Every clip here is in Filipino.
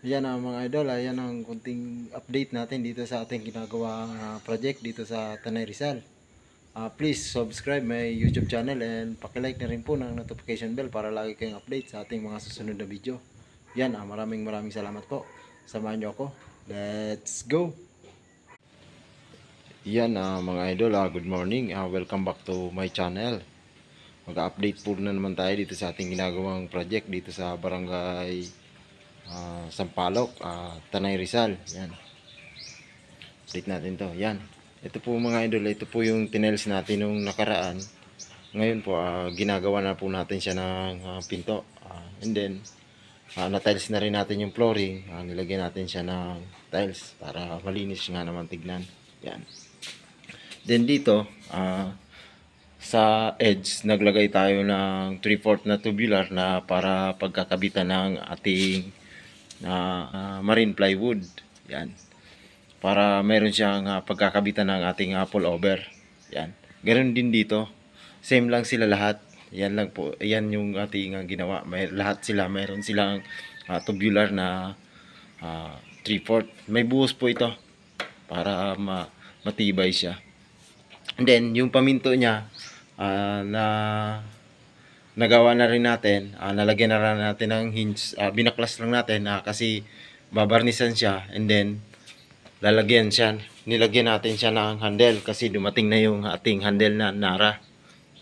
Yan ang mga idol, ayan ang kunting update natin dito sa ating ginagawang project dito sa Tanay Rizal. Please subscribe my YouTube channel and pakilike na rin po ng notification bell para lagi kayong update sa ating mga susunod na video. Yan, maraming salamat po. Samahan nyo ako. Let's go! Yan mga idol, good morning. Welcome back to my channel. Mag-update po na naman tayo dito sa ating ginagawang project dito sa barangay Sampaloc, Tanay Rizal. Yan. Update natin to. Yan. Ito po mga idol, ito po yung tiles natin nung nakaraan. Ngayon po, ginagawa na po natin siya ng pinto. And then, na-tiles na rin natin yung flooring. Nilagyan natin siya ng tiles para malinis nga naman tignan. Yan. Then dito, sa edge, naglagay tayo ng 3/4 na tubular na para pagkakabitan ng ating marine plywood. Yan. Para meron siyang pagkakabitan ng ating pullover. Yan. Ganoon din dito. Same lang sila lahat. Yan lang po. Yan yung ating ginawa. Lahat sila meron silang tubular na 3/4. May buhos po ito para matibay siya. And then yung paminto niya na nagawa na rin natin, nalagyan na rin natin ng hinge, binaklas lang natin kasi babarnisan siya, and then nilagyan natin siya ng handle kasi dumating na yung ating handle na Nara.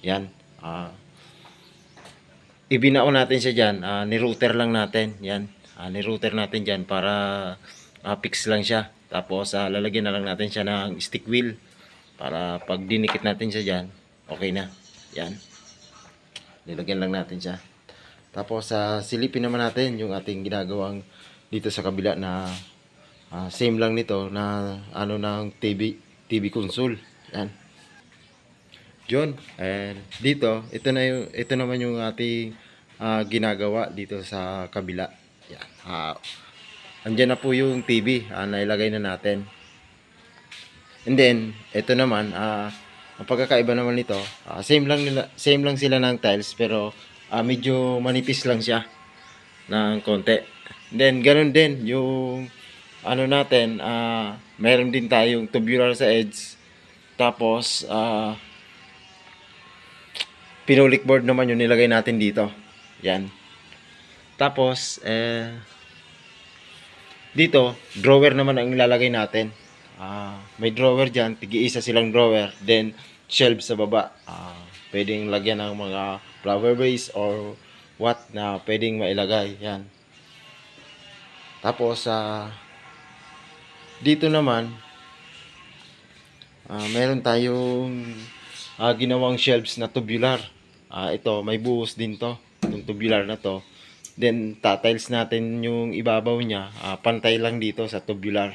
Yan, ibinao natin siya dyan, ni-router lang natin, yan, ni-router natin dyan para fix lang siya. Tapos lalagyan na lang natin siya ng stick wheel para pag dinikit natin siya dyan, okay na. Yan, nilagyan lang natin siya. Tapos silipin naman natin yung ating ginagawang dito sa kabila na same lang nito na ng TV console. Yan. John, and dito ito naman yung ating ginagawa dito sa kabila. Yan. Andiyan na po yung TV, na ilagay na natin. And then ito naman, ang pagkakaiba naman nito, same lang sila ng tiles, pero medyo manipis lang siya ng konti. Then ganoon din yung natin, meron din tayong tubular sa edge. Tapos pinulik board naman yung nilagay natin dito. Yan. Tapos dito drawer naman ang ilalagay natin. May drawer dyan, tig-iisa silang drawer. Then shelf sa baba, pwedeng lagyan ng mga flower vase or what na pwedeng mailagay. Yan. Tapos dito naman meron tayong ginawang shelves na tubular. Ito may buhos din to, itong tubular na to. Then tatiles natin yung ibabaw niya, pantay lang dito sa tubular.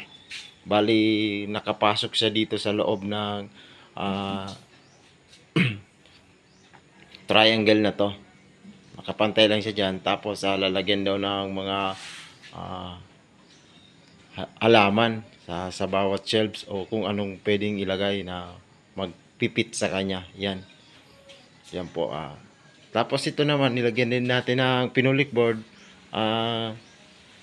Bali nakapasok siya dito sa loob ng triangle na to. Nakapantay lang siya dyan. Tapos lalagyan daw ng mga halaman sa bawat shelves o kung anong pwedeng ilagay na magpipit sa kanya. Yan. Yan po. Tapos ito naman, nilagyan din natin ng pinulik board.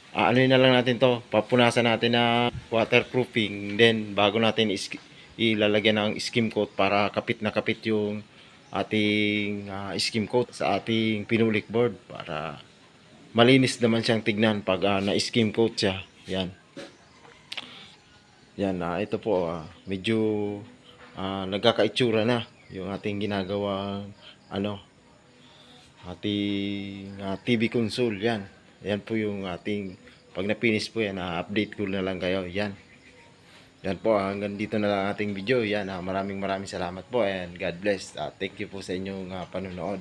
Ano na lang natin to, papunasan natin na waterproofing. Then bago natin ilalagyan ng skim coat para kapit na kapit yung ating skim coat sa ating pinulik board para malinis naman siyang tignan pag na-skim coat siya. Yan. Yan, ito po medyo nagkakaitsura na yung ating ginagawang ating TV console. Yan. Yan po yung ating pag na-finish po yan, update ko na lang kayo. Yan. Yan po, hanggang dito na lang ating video. Yan, maraming salamat po and God bless. Thank you po sa inyong panonood.